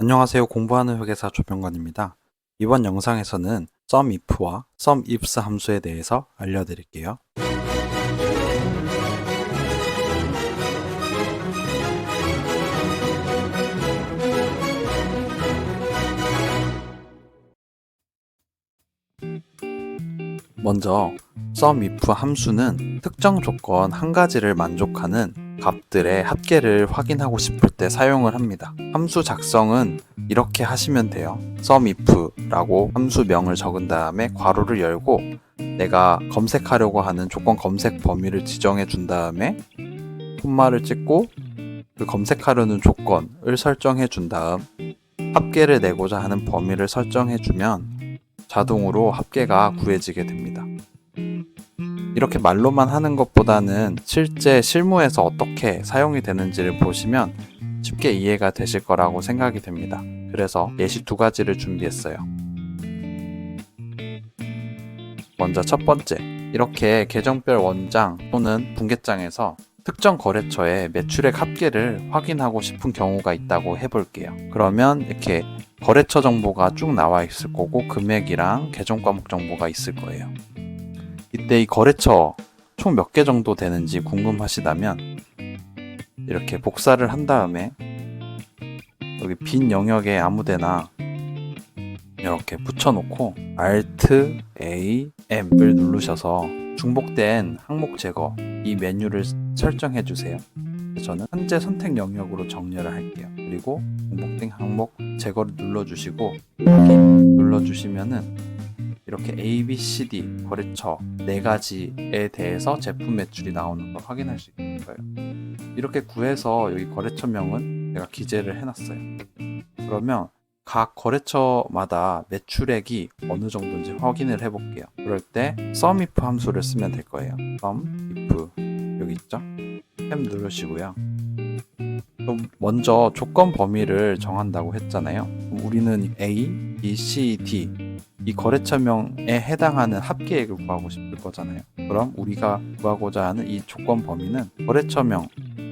안녕하세요. 공부하는 회계사 조병관입니다. 이번 영상에서는 SUMIF와 SUMIFS 함수에 대해서 알려드릴게요. 먼저 SUMIF 함수는 특정 조건 한 가지를 만족하는 값들의 합계를 확인하고 싶을 때 사용을 합니다. 함수 작성은 이렇게 하시면 돼요. SUMIF라고 함수명을 적은 다음에 괄호를 열고 내가 검색하려고 하는 조건 검색 범위를 지정해 준 다음에 콤마를 찍고 그 검색하려는 조건을 설정해 준 다음 합계를 내고자 하는 범위를 설정해 주면 자동으로 합계가 구해지게 됩니다. 이렇게 말로만 하는 것보다는 실제 실무에서 어떻게 사용이 되는지를 보시면 쉽게 이해가 되실 거라고 생각이 됩니다. 그래서 예시 두 가지를 준비했어요. 먼저 첫 번째, 이렇게 계정별 원장 또는 분계장에서 특정 거래처의 매출액 합계를 확인하고 싶은 경우가 있다고 해볼게요. 그러면 이렇게 거래처 정보가 쭉 나와 있을 거고 금액이랑 계정 과목 정보가 있을 거예요. 이때 이 거래처 총 몇 개 정도 되는지 궁금하시다면 이렇게 복사를 한 다음에 여기 빈 영역에 아무데나 이렇게 붙여놓고 Alt A M을 누르셔서 중복된 항목 제거 이 메뉴를 설정해 주세요. 저는 현재 선택 영역으로 정렬을 할게요. 그리고 중복된 항목 제거를 눌러주시고 확인 눌러주시면은 이렇게 A, B, C, D 거래처 4가지에 대해서 제품 매출이 나오는 걸 확인할 수 있는 거예요. 이렇게 구해서 여기 거래처명은 제가 기재를 해놨어요. 그러면 각 거래처마다 매출액이 어느 정도인지 확인을 해볼게요. 그럴 때 SUMIF 함수를 쓰면 될 거예요. SUMIF 여기 있죠? 탭 누르시고요. 그럼 먼저 조건 범위를 정한다고 했잖아요. 우리는 A, B, C, D 이 거래처명에 해당하는 합계액을 구하고 싶을 거잖아요. 그럼 우리가 구하고자 하는 이 조건 범위는 거래처명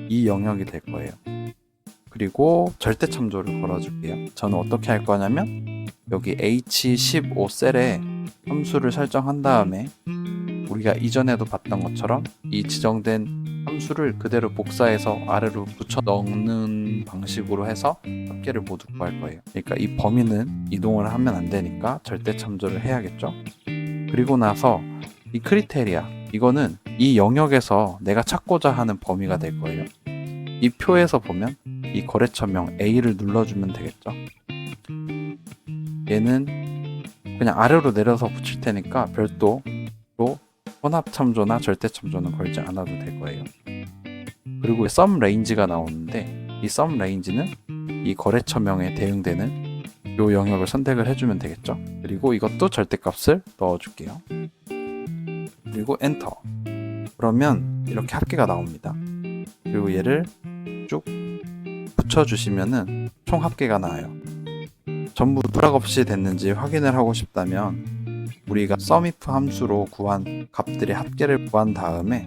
이 영역이 될 거예요. 그리고 절대 참조를 걸어줄게요. 저는 어떻게 할 거냐면 여기 H15셀에 함수를 설정한 다음에 우리가 이전에도 봤던 것처럼 이 지정된 함수를 그대로 복사해서 아래로 붙여 넣는 방식으로 해서 합계를 모두 구할 거예요. 그러니까 이 범위는 이동을 하면 안 되니까 절대 참조를 해야겠죠. 그리고 나서 이 크리테리아 이거는 이 영역에서 내가 찾고자 하는 범위가 될 거예요. 이 표에서 보면 이 거래처명 A를 눌러주면 되겠죠. 얘는 그냥 아래로 내려서 붙일 테니까 별도로 혼합 참조나 절대 참조는 걸지 않아도 될 거예요. 그리고 sum range가 나오는데 이 sum range는 이 거래처명에 대응되는 이 영역을 선택을 해주면 되겠죠. 그리고 이것도 절대값을 넣어줄게요. 그리고 엔터. 그러면 이렇게 합계가 나옵니다. 그리고 얘를 쭉 붙여주시면은 총 합계가 나와요. 전부 누락 없이 됐는지 확인을 하고 싶다면 우리가 SUMIF 함수로 구한 값들의 합계를 구한 다음에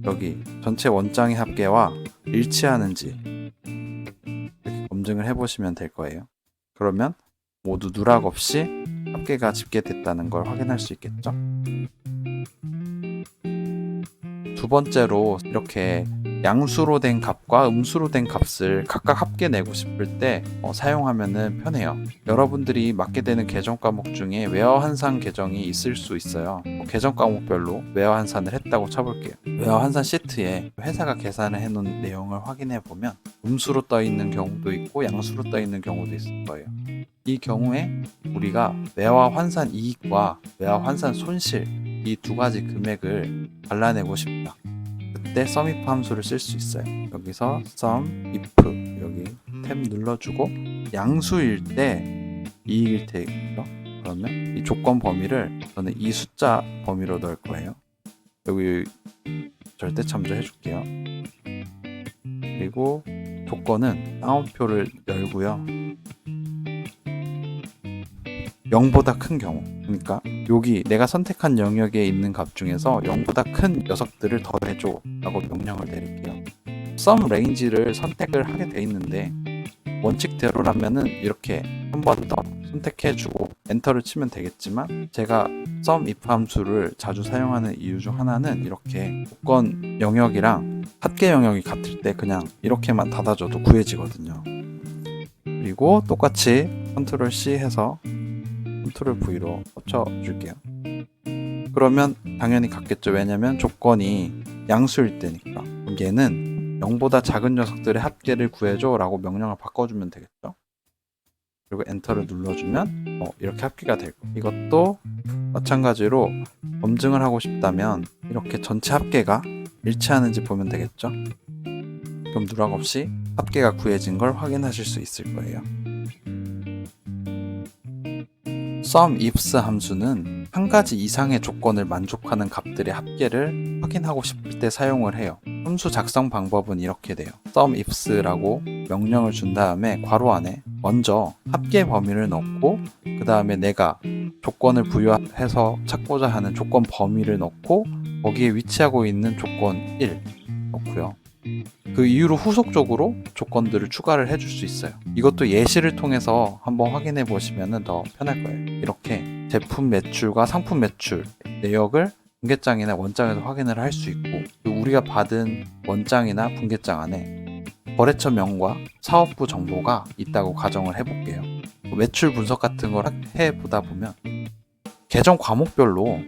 여기 전체 원장의 합계와 일치하는지 이렇게 검증을 해보시면 될 거예요. 그러면 모두 누락 없이 합계가 집계됐다는 걸 확인할 수 있겠죠. 두 번째로 이렇게 양수로 된 값과 음수로 된 값을 각각 합계 내고 싶을 때 사용하면 편해요. 여러분들이 맡게 되는 계정 과목 중에 웨어 환산 계정이 있을 수 있어요. 계정 과목별로 웨어 환산을 했다고 쳐볼게요. 웨어 환산 시트에 회사가 계산을 해놓은 내용을 확인해 보면 음수로 떠 있는 경우도 있고 양수로 떠 있는 경우도 있을 거예요. 이 경우에 우리가 웨어 환산 이익과 웨어 환산 손실 이 두 가지 금액을 갈라내고 싶다. 그때 SUMIF 함수를 쓸 수 있어요. 여기서 SUMIF 여기 탭 눌러주고 양수일 때 이익일 테겠죠. 그러면 이 조건 범위를 저는 이 숫자 범위로 넣을 거예요. 여기 절대 참조해 줄게요. 그리고 조건은 다운표를 열고요. 0보다 큰 경우, 그러니까 여기 내가 선택한 영역에 있는 값 중에서 0보다 큰 녀석들을 더해줘 라고 명령을 내릴게요. sum range를 선택을 하게 돼 있는데 원칙대로라면은 이렇게 한 번 더 선택해주고 엔터를 치면 되겠지만, 제가 sum if 함수를 자주 사용하는 이유 중 하나는 이렇게 조건 영역이랑 합계 영역이 같을 때 그냥 이렇게만 닫아줘도 구해지거든요. 그리고 똑같이 컨트롤 C 해서 컨트롤 V로 합쳐줄게요. 그러면 당연히 같겠죠. 왜냐면 조건이 양수일 때니까. 얘는 0보다 작은 녀석들의 합계를 구해줘 라고 명령을 바꿔주면 되겠죠. 그리고 엔터를 눌러주면 이렇게 합계가 될 거예요. 이것도 마찬가지로 검증을 하고 싶다면 이렇게 전체 합계가 일치하는지 보면 되겠죠. 그럼 누락 없이 합계가 구해진 걸 확인하실 수 있을 거예요. sum ifs 함수는 한 가지 이상의 조건을 만족하는 값들의 합계를 확인하고 싶을 때 사용을 해요. 함수 작성 방법은 이렇게 돼요. sum ifs라고 명령을 준 다음에 괄호 안에 먼저 합계 범위를 넣고, 그 다음에 내가 조건을 부여해서 찾고자 하는 조건 범위를 넣고, 거기에 위치하고 있는 조건 1 넣고요. 그 이후로 후속적으로 조건들을 추가를 해줄 수 있어요. 이것도 예시를 통해서 한번 확인해 보시면 더 편할 거예요. 이렇게 제품 매출과 상품 매출 내역을 분계장이나 원장에서 확인을 할 수 있고, 우리가 받은 원장이나 분계장 안에 거래처명과 사업부 정보가 있다고 가정을 해볼게요. 매출 분석 같은 걸 해보다 보면 계정 과목별로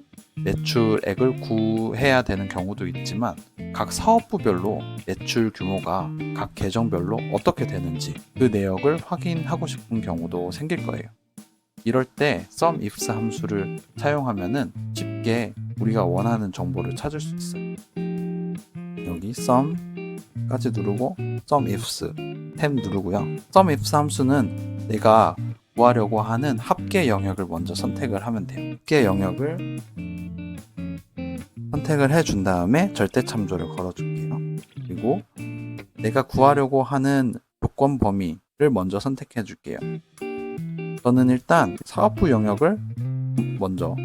매출액을 구해야 되는 경우도 있지만, 각 사업부별로 매출 규모가 각 계정별로 어떻게 되는지 그 내역을 확인하고 싶은 경우도 생길 거예요. 이럴 때 sum ifs 함수를 사용하면은 쉽게 우리가 원하는 정보를 찾을 수 있어요. 여기 sum까지 누르고 sum ifs 탭 누르고요. sum ifs 함수는 내가 구하려고 하는 합계 영역을 먼저 선택을 하면 돼요. 합계 영역을 선택을 해준 다음에 절대 참조를 걸어줄게요. 그리고 내가 구하려고 하는 조건 범위를 먼저 선택해 줄게요. 저는 일단 사업부 영역을 먼저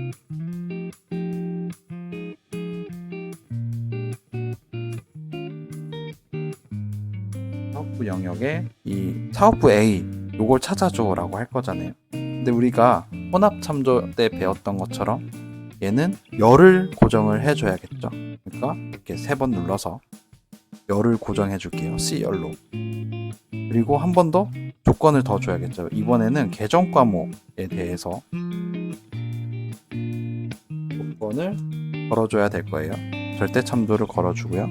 사업부 영역에 이 사업부 A 요걸 찾아줘 라고 할 거잖아요. 근데 우리가 혼합 참조 때 배웠던 것처럼 얘는 열을 고정을 해줘야겠죠. 그러니까 이렇게 3번 눌러서 열을 고정해 줄게요. C열로. 그리고 한 번 더 조건을 더 줘야겠죠. 이번에는 계정 과목에 대해서 조건을 걸어줘야 될 거예요. 절대 참조를 걸어주고요.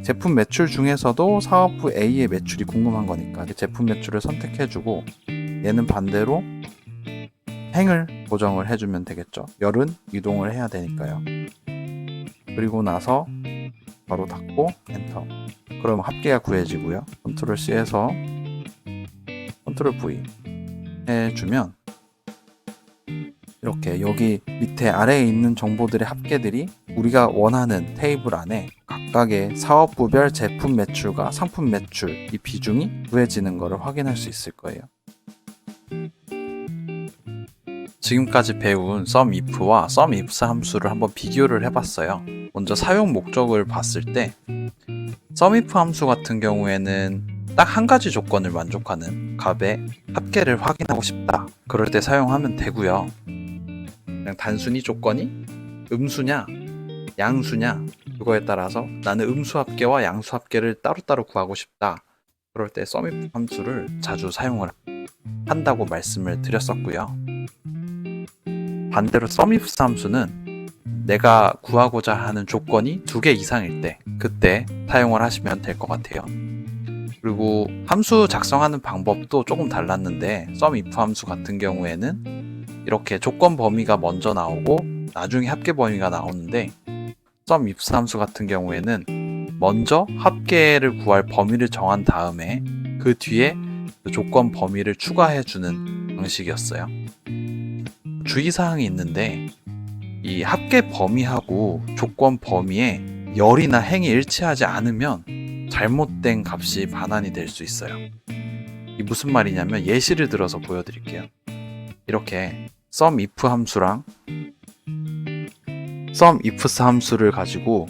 제품 매출 중에서도 사업부 A의 매출이 궁금한 거니까 제품 매출을 선택해주고, 얘는 반대로 행을 고정을 해주면 되겠죠. 열은 이동을 해야 되니까요. 그리고 나서 바로 닫고 엔터. 그럼 합계가 구해지고요. 컨트롤 C에서 컨트롤 V 해주면 이렇게 여기 밑에 아래에 있는 정보들의 합계들이 우리가 원하는 테이블 안에 각각의 사업부별 제품 매출과 상품 매출 이 비중이 구해지는 것을 확인할 수 있을 거예요. 지금까지 배운 sum if와 sum ifs 함수를 한번 비교를 해봤어요. 먼저 사용 목적을 봤을 때 sum if 함수 같은 경우에는 딱 한 가지 조건을 만족하는 값의 합계를 확인하고 싶다. 그럴 때 사용하면 되고요. 그냥 단순히 조건이 음수냐 양수냐 그거에 따라서 나는 음수 합계와 양수 합계를 따로따로 구하고 싶다. 그럴 때 sum if 함수를 자주 사용을 한다고 말씀을 드렸었고요. 반대로 sum ifs 함수는 내가 구하고자 하는 조건이 2개 이상일 때 그때 사용을 하시면 될 것 같아요. 그리고 함수 작성하는 방법도 조금 달랐는데 sum if 함수 같은 경우에는 이렇게 조건 범위가 먼저 나오고 나중에 합계 범위가 나오는데, sum ifs 함수 같은 경우에는 먼저 합계를 구할 범위를 정한 다음에 그 뒤에 그 조건 범위를 추가해주는 방식이었어요. 주의사항이 있는데 이 합계 범위하고 조건 범위에 열이나 행이 일치하지 않으면 잘못된 값이 반환이 될 수 있어요. 이 무슨 말이냐면 예시를 들어서 보여드릴게요. 이렇게 sum if 함수랑 sum ifs 함수를 가지고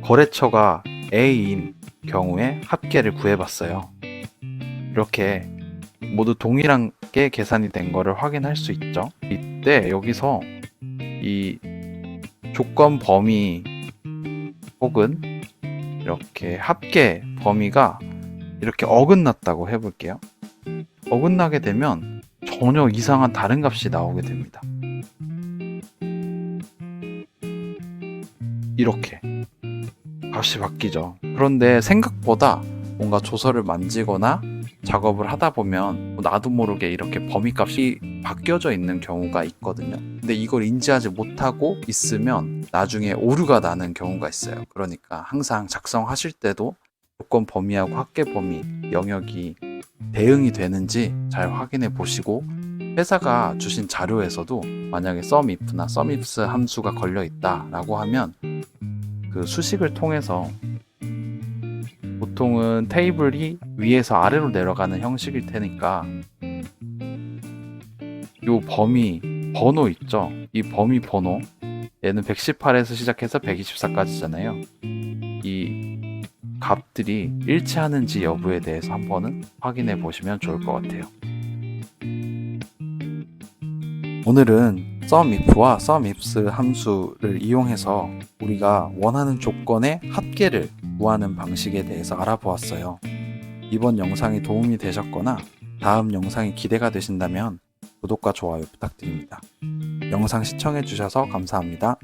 거래처가 A인 경우에 합계를 구해봤어요. 이렇게 모두 동일하게 계산이 된 거를 확인할 수 있죠. 이때 여기서 이 조건 범위 혹은 이렇게 합계 범위가 이렇게 어긋났다고 해볼게요. 어긋나게 되면 전혀 이상한 다른 값이 나오게 됩니다. 이렇게 값이 바뀌죠. 그런데 생각보다 뭔가 조서를 만지거나 작업을 하다 보면 나도 모르게 이렇게 범위값이 바뀌어져 있는 경우가 있거든요. 근데 이걸 인지하지 못하고 있으면 나중에 오류가 나는 경우가 있어요. 그러니까 항상 작성하실 때도 조건 범위하고 합계 범위 영역이 대응이 되는지 잘 확인해 보시고, 회사가 주신 자료에서도 만약에 sumif나 sumifs 함수가 걸려 있다 라고 하면 그 수식을 통해서, 보통은 테이블이 위에서 아래로 내려가는 형식일 테니까 요 범위 번호 있죠? 이 범위 번호, 얘는 118에서 시작해서 124까지잖아요. 이 값들이 일치하는지 여부에 대해서 한번은 확인해 보시면 좋을 것 같아요. 오늘은 sumif와 sumifs 함수를 이용해서 우리가 원하는 조건의 합계를 구하는 방식에 대해서 알아보았어요. 이번 영상이 도움이 되셨거나 다음 영상이 기대가 되신다면 구독과 좋아요 부탁드립니다. 영상 시청해 주셔서 감사합니다.